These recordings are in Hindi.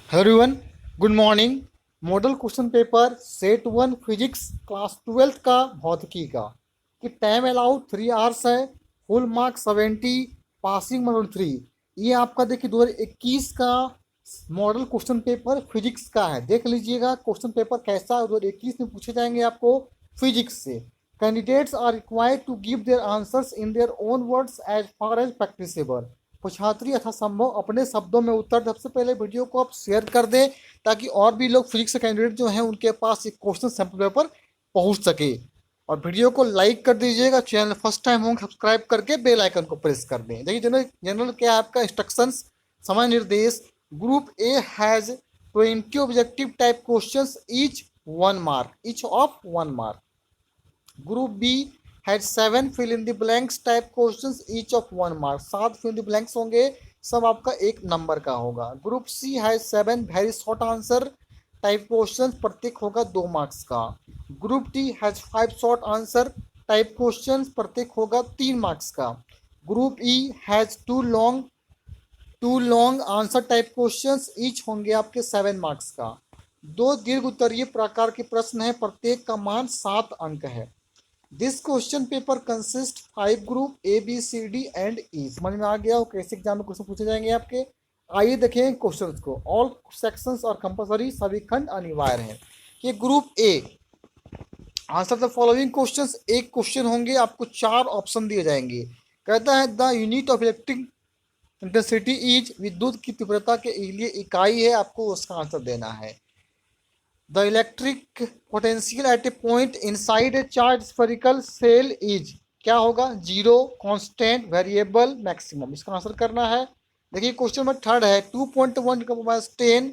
Hello everyone, good morning. Model question paper set 1 physics class 12 का भौतिकी का कि टाइम अलाउड 3 आवर्स है। Full mark 70, passing mark 3। ये आपका देखिए 2021 का मॉडल क्वेश्चन पेपर फिजिक्स का है। देख लीजिएगा क्वेश्चन पेपर कैसा है। 2021 में पूछे जाएंगे आपको फिजिक्स से। Candidates are required to give their answers in their own words as far as practicable. तो छात्री यथासंभव अपने शब्दों में उत्तर। सबसे पहले वीडियो को आप शेयर कर दें ताकि और भी लोग फिजिक्स के कैंडिडेट जो हैं उनके पास एक क्वेश्चन सैंपल पेपर पहुंच सके। और वीडियो को लाइक कर दीजिएगा। चैनल फर्स्ट टाइम होंगे सब्सक्राइब करके बेल आइकन को प्रेस कर दें। देखिए जनरल जनरल क्या है आपका इंस्ट्रक्शंस, समय निर्देश। Group A has 20 objective type questions each of 1 mark. Group B had 7 fill in the blanks type questions each of 1 mark. 7 fill in the blanks होंगे, सब आपका 1 नंबर का होगा। Group C has 7 very short answer type questions, प्रत्येक होगा 2 मार्क्स का। Group D has 5 short answer type questions, प्रत्येक होगा 3 मार्क्स का। Group E has two long answer type questions, each होंगे आपके 7 मार्क्स का। 2 दीर्घ उत्तरीय प्रकार के प्रश्न है, प्रत्येक का मान 7 अंक है। This question paper consist 5 group A B C D and E. समझ में आ गया हो कैसे एग्जाम में क्वेश्चन पूछे जाएंगे आपके। आइए देखें क्वेश्चंस को। ऑल सेक्शंस और कंपलसरी, सभी खंड अनिवार्य हैं। कि group A answer the following questions. एक क्वेश्चन होंगे, आपको 4 ऑप्शन दिए जाएंगे। कहता है the unit of electric intensity is, विद्युत की तीव्रता के लिए इकाई है, आपको उसका आंसर देना है। The electric potential at a point inside a charge spherical shell is, क्या होगा? Zero, constant, variable, maximum. इसका आंसर करना है। देखिए क्वेश्चन नंबर 3 है 2.1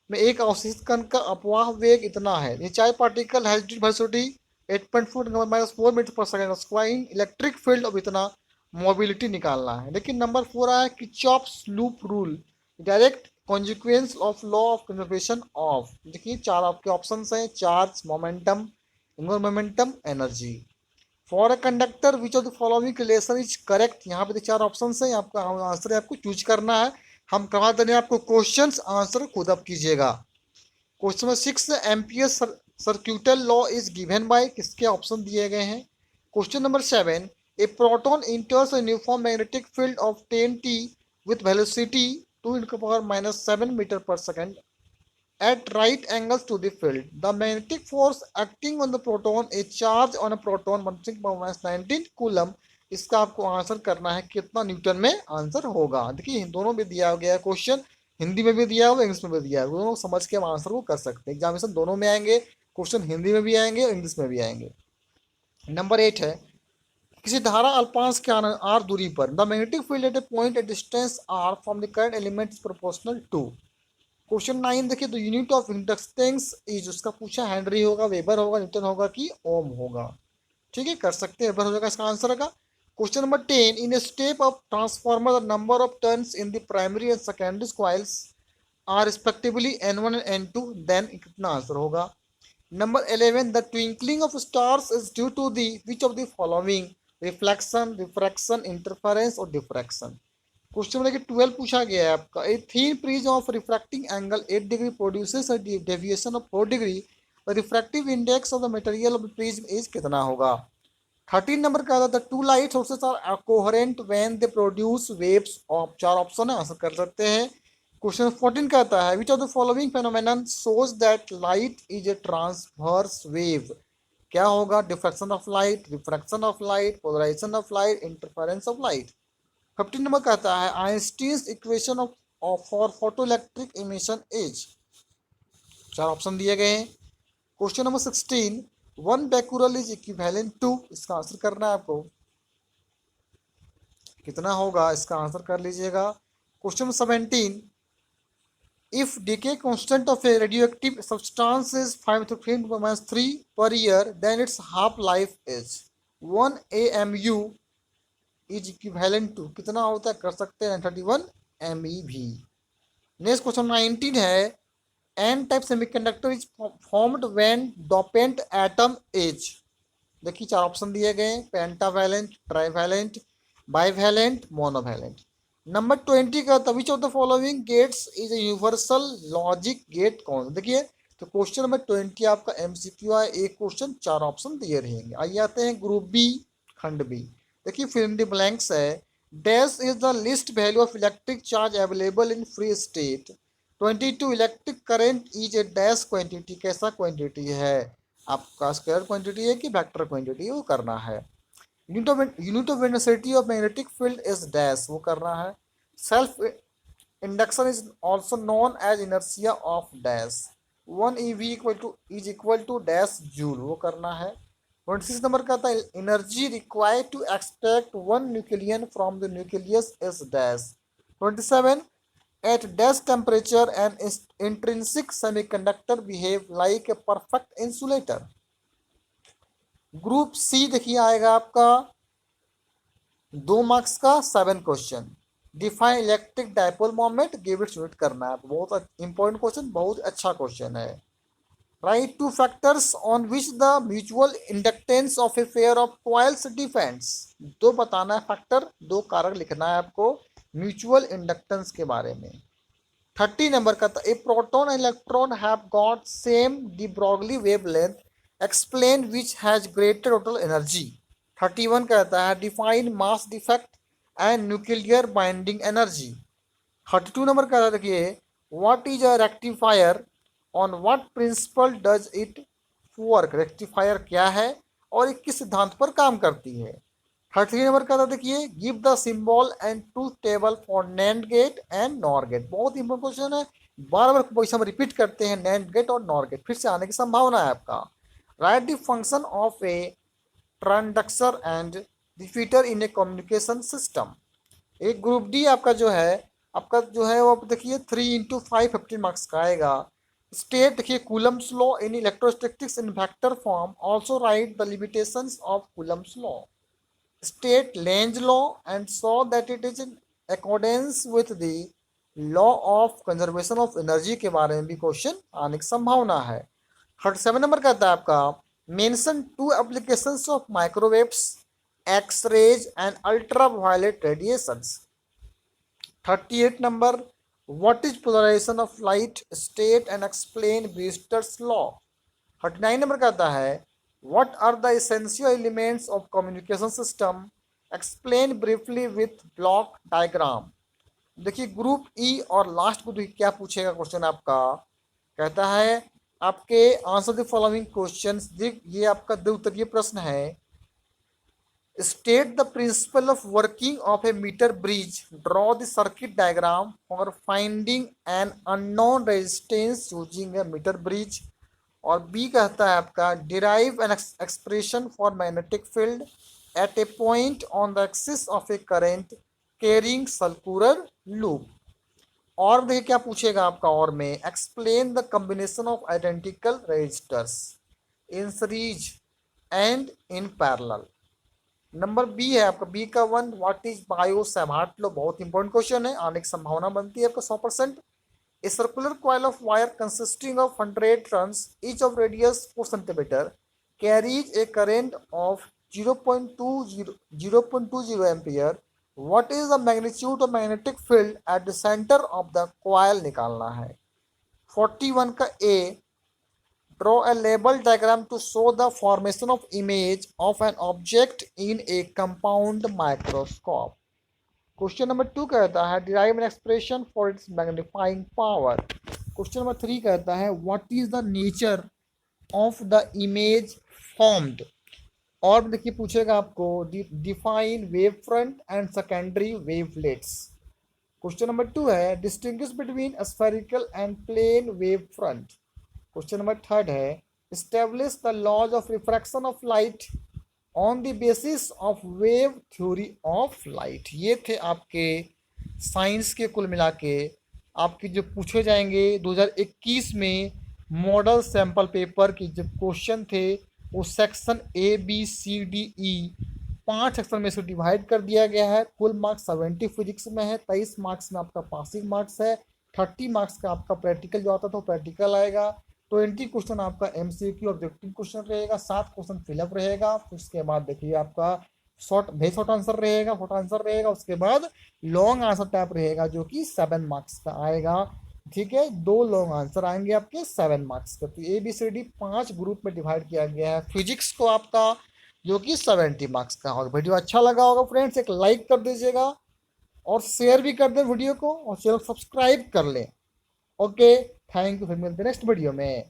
में एक अवशिष्ट कण का अपवाह वेग इतना है। ये charge particle has velocity 8.4 metre पर सेकंड स्क्वायर। इलेक्ट्रिक फील्ड अब इतना मोबिलिटी निकालना है। लेकिन नंबर 4 आया कि Kirchhoff's loop rule, direct consequence of law of conservation of. देखिए 4 आपके ऑप्शन हैं, charge, momentum, angular momentum, energy. For a conductor which of the following relation is correct. यहाँ पे 4 ऑप्शन है, आपका आंसर आपको चूज करना है। हम करवा देंगे आपको क्वेश्चन, आंसर खुद आप कीजिएगा। Question number 6, ampere सर्क्यूटल law is given by, किसके ऑप्शन दिए गए हैं। Question number 7, A proton इंटर्स uniform magnetic field of 10t with velocity 2 into power minus 7 meter per second at right angles to the field. The magnetic force acting on the proton, a charge on a proton 16 power minus 19 coulomb. इसका आपको आंसर करना है कितना न्यूटन में आंसर होगा। देखिए दोनों में दिया गया क्वेश्चन, हिंदी में भी दिया हुआ, इंग्लिश में भी दिया हुआ। दोनों समझ के हम आंसर को कर सकते हैं। एग्जामिनेशन दोनों में आएंगे, क्वेश्चन हिंदी में भी आएंगे और इंग्लिश में भी आएंगे। नंबर 8 है किसी धारा अल्पांश के आर दूरी पर the magnetic field at a point at distance R from the current element is proportional to. Question 9 देखिए the unit of inductance is, उसका पूछा हेनरी होगा, वेबर होगा, न्यूटन होगा कि ओम होगा। ठीक है, कर सकते हैं, वेबर हो जाएगा इसका आंसर होगा। Question number 10, in a step of transformer the number of turns in the primary and secondary coils are respectively N1 and N2, then कितना आंसर होगा। Number 11, the twinkling of stars is due to the which of the following, reflection, refraction, interference और डिफ्रैक्शन। क्वेश्चन नंबर 12 पूछा गया है आपका, a thin prism of refracting angle 8 degree produces a deviation of 4 degree. The refractive index of the material of the prism is कितना होगा। 13 नंबर का था the two light sources are coherent when they produce waves of. 4 option है, आंसर कर सकते हैं। क्वेश्चन 14 कहता है which of the following phenomenon shows that light is a transverse wave. क्या होगा? Diffraction of light, refraction of light, polarisation of light, interference of light. 15 number कहता है Einstein's equation of for photoelectric emission is. 4 option दिए गए हैं। Question number 16, 1 becquerel is equivalent to, इसका आंसर करना है आपको, कितना होगा इसका आंसर कर लीजिएगा। Question number 17, if decay constant of a radioactive substance is 5 to 3 per year, then its half life is 1 AMU is equivalent to, कितना होता है कर सकते हैं 31 MeV। नेक्स्ट क्वेश्चन 19 है N type semiconductor is formed when dopant atom is. देखिए 4 ऑप्शन दिए गए, pentavalent, trivalent, bivalent, monovalent. Number 20 का था which of the following gates is a universal logic gate कौन। देखिए तो क्वेश्चन नंबर 20 आपका एमसीक्यू है, एक क्वेश्चन 4 ऑप्शन दिए रहेंगे। आइए आते हैं ग्रुप बी, खंड बी। देखिए फिल इन द ब्लैंक्स है। Dash is the least value of electric charge available in free state. 22 electric current is a dash quantity, कैसा क्वांटिटी है, आपका स्क्वायर क्वांटिटी है कि वेक्टर क्वांटिटी, वो करना है। Unit of velocity of magnetic field is dash, वो करना है। Self induction is also known as inertia of dash. 1 EV is equal to dash joule, वो करना है। 26 नंबर का था energy required to extract one nucleon from the nucleus is dash. 27 at dash temperature an intrinsic semiconductor behave like a perfect insulator. Group C देखिए आएगा आपका 2 मार्क्स का 7 question. Define electric dipole moment, give its unit करना है। बहुत इंपॉर्टेंट क्वेश्चन, बहुत अच्छा क्वेश्चन है। Right two factors on which the mutual inductance of a pair of coils depends. दो बताना है फैक्टर, दो कारक लिखना है आपको म्यूचुअल इंडक्टेंस के बारे में। 30 नंबर का था a proton and electron have got same de Broglie wavelength, explain which has greater total energy. 31 कहता है define mass defect and nuclear binding energy. 32 number कहता है देखिए what is a rectifier, on what principle does it work. Rectifier क्या है और ये किस सिद्धांत पर काम करती है। 33 नंबर का था देखिए give the symbol and truth table for NAND gate and NOR gate. बहुत इंपॉर्टेंट क्वेश्चन है, बार बार क्वेश्चन हम रिपीट करते हैं, नैंड गेट और नॉर गेट फिर से आने की संभावना है आपका। Write the function of a transducer and repeater in a communication system. एक ग्रुप डी आपका जो है वो देखिए 3 × 5 15 मार्क्स का आएगा। स्टेट देखिए Coulomb's law in electrostatics in vector form, also right the limitations of Coulomb's law. State Lange law and saw that it is in accordance with the law of conservation of energy के बारे में भी क्वेश्चन आने की संभावना है। 37 नंबर कहता है आपका mention 2 applications of microwaves, X rays and ultraviolet radiations. 38 number what is polarisation of light, state and explain Brewster's law. 39 number कहता है what are the essential elements of communication system, explain briefly with block diagram। देखिए ग्रुप ई और लास्ट ग्रुप क्या पूछेगा क्वेश्चन आपका, कहता है आपके आंसर द फॉलोइंग क्वेश्चंस। ये आपका द्विउत्तरीय प्रश्न है। State the principle of working of a metre bridge, draw the circuit diagram for finding an unknown resistance using a metre bridge. और बी कहता है आपका derive an expression for magnetic field at a point on the axis of a current carrying circular loop. और देखिए क्या पूछेगा आपका और में explain the combination of identical resistors in series and in parallel. Number B है आपका बी का 1 व्हाट इज बायो सैभार्ट लो, बहुत इंपॉर्टेंट क्वेश्चन है, आने की संभावना बनती है आपका 100%। A circular coil of wire consisting of 100 turns, each of radius 4 centimeter, carries a current of 0.20 ampere. What is the magnitude of magnetic field at the center of the coil, निकालना है। 41 का A draw a label diagram to show the formation of image of an object in a compound microscope। Question number 2 कहता है derive an expression for its magnifying power. Question number 3 कहता है what is the nature of the image formed. और देखिए पूछेगा आपको define wave front and secondary wavelets. Question number 2 है distinguish between spherical and plane wave front. Question number 3 है establish the laws of refraction of light on the basis of wave theory of light. ये थे आपके साइंस के कुल मिला के आपके जो पूछे जाएंगे 2021 में मॉडल सैंपल पेपर के जो क्वेश्चन थे वो section A B C D E 5 section में से डिवाइड कर दिया गया है। कुल मार्क्स 70 फिजिक्स में है, 23 मार्क्स में आपका पासिंग मार्क्स है, 30 मार्क्स का आपका प्रैक्टिकल जो आता था वो प्रैक्टिकल आएगा, 20 क्वेश्चन आपका एमसीक्यू ऑब्जेक्टिव क्वेश्चन रहेगा, 7 क्वेश्चन फिलअप रहेगा। फिर उसके बाद देखिए आपका शॉर्ट आंसर रहेगा, उसके बाद लॉन्ग आंसर टाइप रहेगा जो कि 7 मार्क्स का आएगा। ठीक है, 2 लॉन्ग आंसर आएंगे आपके 7 मार्क्स का। तो ABCD 5 ग्रुप में डिवाइड किया गया है फिजिक्स को आपका, जो कि 70 मार्क्स का। और वीडियो अच्छा लगा होगा फ्रेंड्स, एक लाइक कर दीजिएगा और शेयर भी कर दें वीडियो को, और चैनल सब्सक्राइब कर लें। ओके, थैंक यू, फिर मिलते हैं नेक्स्ट वीडियो में।